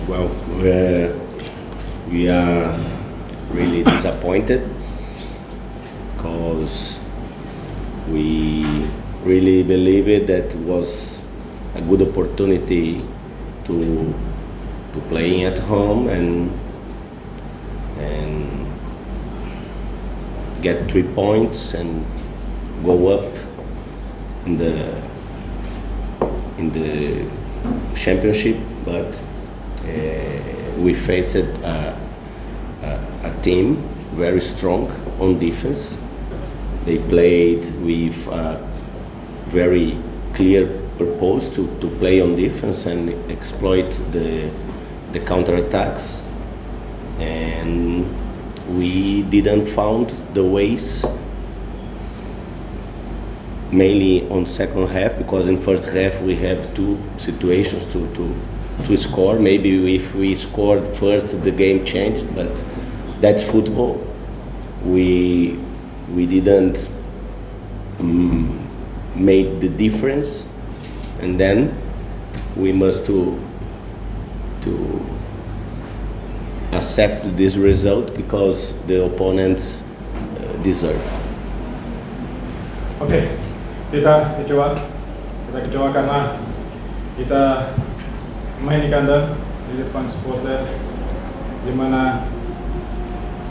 Well, we are really disappointed because we really believed that it was a good opportunity to playing at home and get 3 points and go up in the championship, but we faced a team very strong on defense. They played with a very clear purpose to play on defense and exploit the counterattacks, and we didn't found the ways, mainly on second half, because in first half we have 2 situations to score. Maybe if we scored first, the game changed, but that's football. We didn't make the difference, and then we must to accept this result because the opponents deserve. Oke, kita kecewa karena kita main di kandang di depan supporter, di mana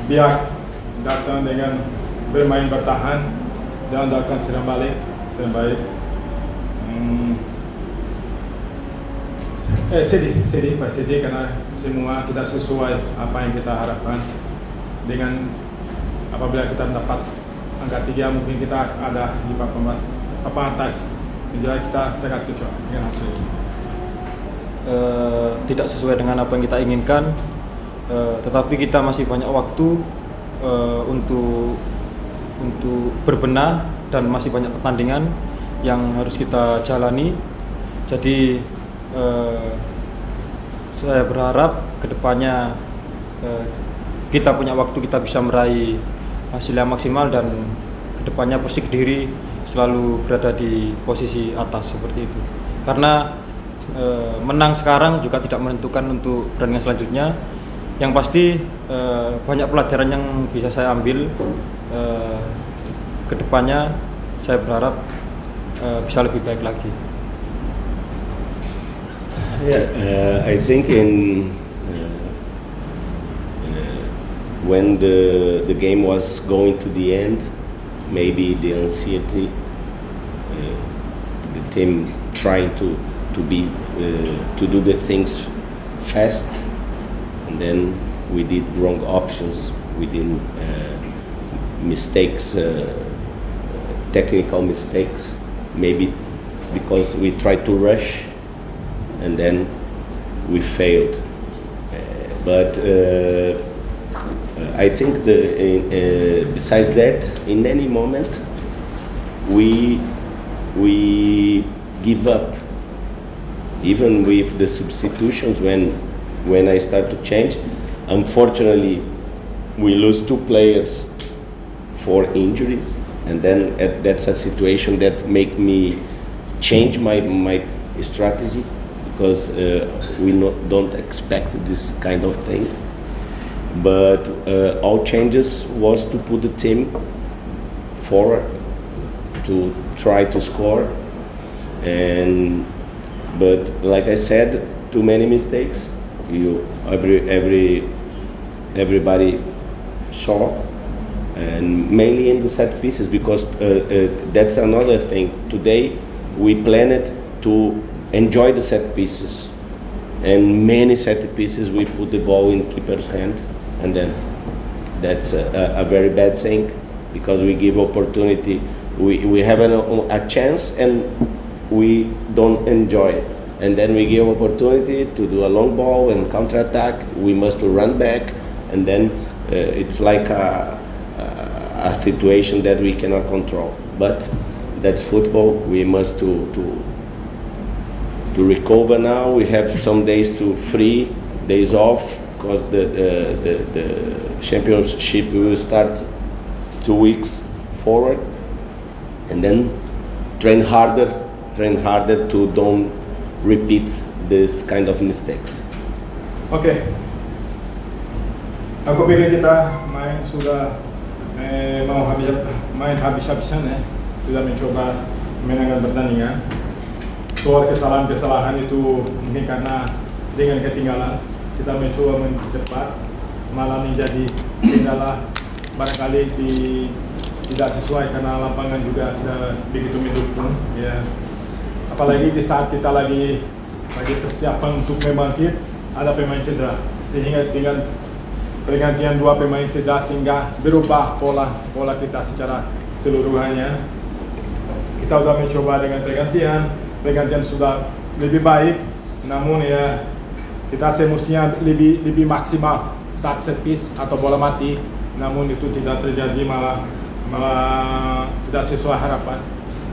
Biak datang dengan bermain bertahan dan melakukan serang balik. Sedih karena semua tidak sesuai apa yang kita harapkan. Dengan apabila kita mendapat angka 3, mungkin kita ada di papan atas. Menjelaskan kita sangat kecewa dengan hasil. Tidak sesuai dengan apa yang kita inginkan, tetapi kita masih banyak waktu untuk berbenah dan masih banyak pertandingan yang harus kita jalani. Jadi saya berharap kedepannya kita punya waktu, kita bisa meraih hasil yang maksimal, dan kedepannya Persik Kediri selalu berada di posisi atas seperti itu. Karena menang sekarang juga tidak menentukan untuk pertandingan selanjutnya. Yang pasti banyak pelajaran yang bisa saya ambil. Kedepannya saya berharap bisa lebih baik lagi. Yeah, I think when the game was going to the end, maybe the anxiety, the team trying to do the things fast, and then we did wrong options. We did mistakes, technical mistakes, maybe because we tried to rush and then we failed. But I think besides that, in any moment we give up, even with the substitutions. When I start to change, unfortunately we lose 2 players for injuries, and then that's a situation that make me change my strategy, because we don't expect this kind of thing. But all changes was to put the team forward to try to score, but like I said, too many mistakes. Everybody saw, and mainly in the set pieces, because that's another thing. Today we planned to enjoy the set pieces, and many set pieces we put the ball in keeper's hand, and then that's a very bad thing, because we give opportunity. We have a chance and we don't enjoy it, and then we give opportunity to do a long ball and counter attack. We must run back, and then it's like a situation that we cannot control. But that's football. We must to recover now. We have some days free days off, because the championship will start 2 weeks forward, and then train harder to don't repeat this kind of mistakes. Oke. Aku pikir kita mau main habis-habisan ya. Sudah mencoba menangkan pertandingan. Soal kesalahan-kesalahan itu mungkin karena dengan ketinggalan kita mencoba mempercepat, malah menjadi kendala barangkali tidak sesuai karena lapangan juga tidak begitu mendukung ya. Apalagi di saat kita lagi persiapan untuk membangkit, ada pemain cedera, sehingga dengan pergantian 2 pemain cedera sehingga berubah pola kita secara seluruhannya. Kita sudah mencoba dengan pergantian sudah lebih baik, namun ya kita semestinya lebih maksimal saat set piece atau bola mati, namun itu tidak terjadi, malah tidak sesuai harapan.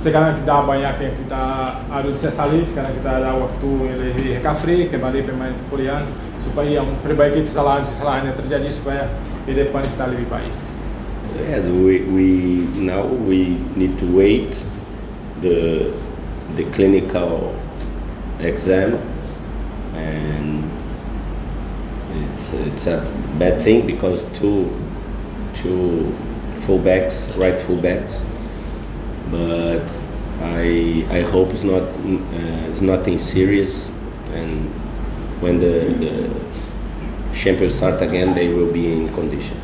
Sekarang kita banyak yang kita harus sesali. Sekarang kita ada waktu lebih recovery, kembali pemain kepulihan supaya memperbaiki kesalahan yang terjadi supaya di depan kita lebih baik. Yes, we need to wait the clinical exam, and it's a bad thing because two right fullbacks, but I hope it's nothing serious, and when the champions start again they will be in condition.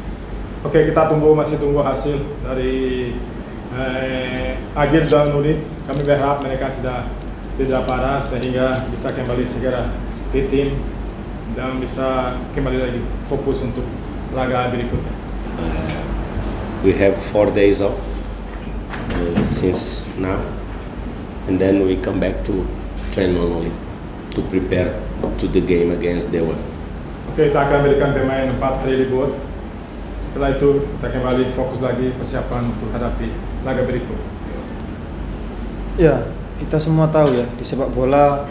Oke, kita masih tunggu hasil dari Agil dan Nuri. Kami berharap mereka tidak parah sehingga bisa kembali segera ke tim dan bisa kembali lagi fokus untuk laga berikutnya. We have 4 days off since now, and then we come back to train normally to prepare to the game against Dewa. Oke, kita akan berikan pemain 4 hari libur. Setelah itu kita kembali fokus lagi persiapan untuk hadapi laga berikut. Ya, kita semua tahu ya, di sepak bola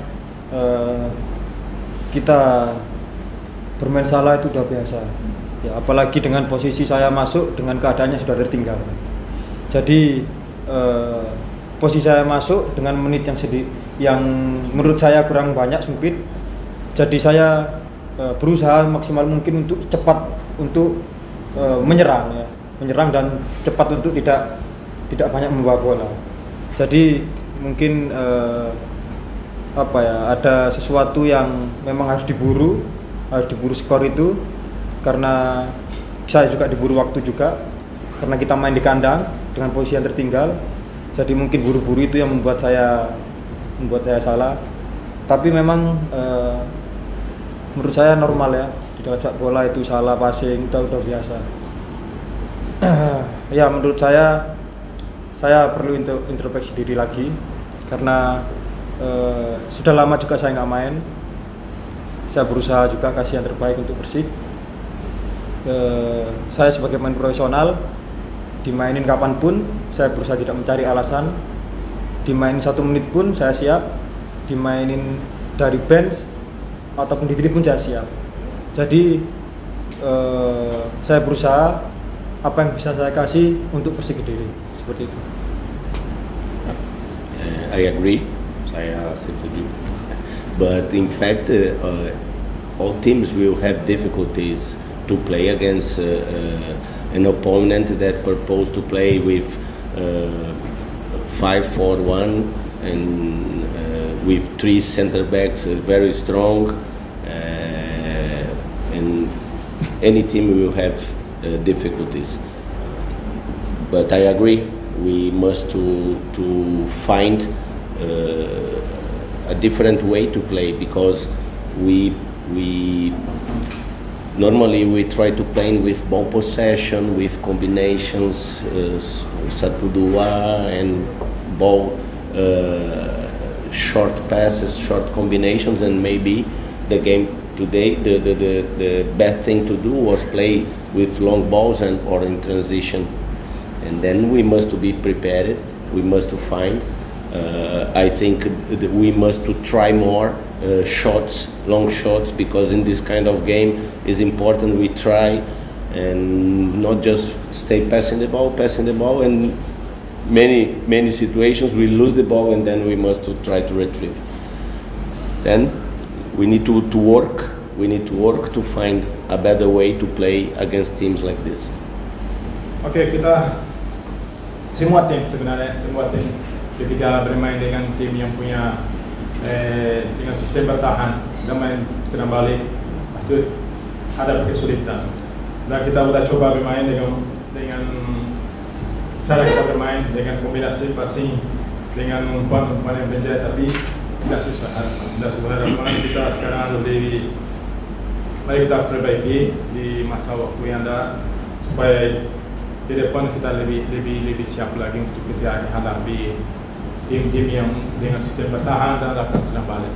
kita bermain salah itu udah biasa. Ya, apalagi dengan posisi saya masuk dengan keadaannya sudah tertinggal. Jadi posisi saya masuk dengan menit yang menurut saya kurang banyak, sempit. Jadi saya berusaha maksimal mungkin untuk cepat untuk menyerang dan cepat untuk tidak banyak membawa bola. Jadi mungkin ada sesuatu yang memang harus diburu skor itu, karena saya juga diburu waktu juga karena kita main di kandang dengan posisi yang tertinggal. Jadi mungkin buru-buru itu yang membuat saya salah. Tapi memang menurut saya normal ya, di dalam sepak bola itu salah passing itu udah biasa. Ya, menurut saya perlu introspeksi diri lagi karena sudah lama juga saya nggak main. Saya berusaha juga kasih yang terbaik untuk Persik. Saya sebagai pemain profesional, dimainin kapanpun saya berusaha tidak mencari alasan. Dimainin 1 menit pun saya siap, dimainin dari bench ataupun di tribun saya siap. Jadi saya berusaha apa yang bisa saya kasih untuk Persik Kediri, seperti itu. I agree, saya setuju. But in fact, all teams will have difficulties to play against an opponent that propose to play with 5-4-1 and with 3 center backs, very strong, and any team will have difficulties. But I agree, we must to find a different way to play, because we normally we try to play with ball possession, with combinations, satu dua, and ball short passes, short combinations, and maybe the game today the best thing to do was play with long balls or in transition, and then we must to be prepared. We must to find. I think that we must to try more shots, long shots, because in this kind of game is important we try and not just stay passing the ball, and many situations we lose the ball and then we must to try to retrieve. Then we need to work we need to work to find a better way to play against teams like this. Oke, kita semua tim sebenarnya, semua tim ketika bermain dengan tim yang punya dengan sistem bertahan dan main serang balik, pasti ada kesulitan. Dan kita sudah coba bermain dengan cara kita bermain dengan kombinasi passing dengan umpan yang penjara, tapi tidak susah. Kita sekarang lebih, mari kita perbaiki di masa waktu yang ada supaya di depan kita lebih siap lagi untuk kita hadapi tim-tim yang dengan sistem bertahan dan akan serang balik.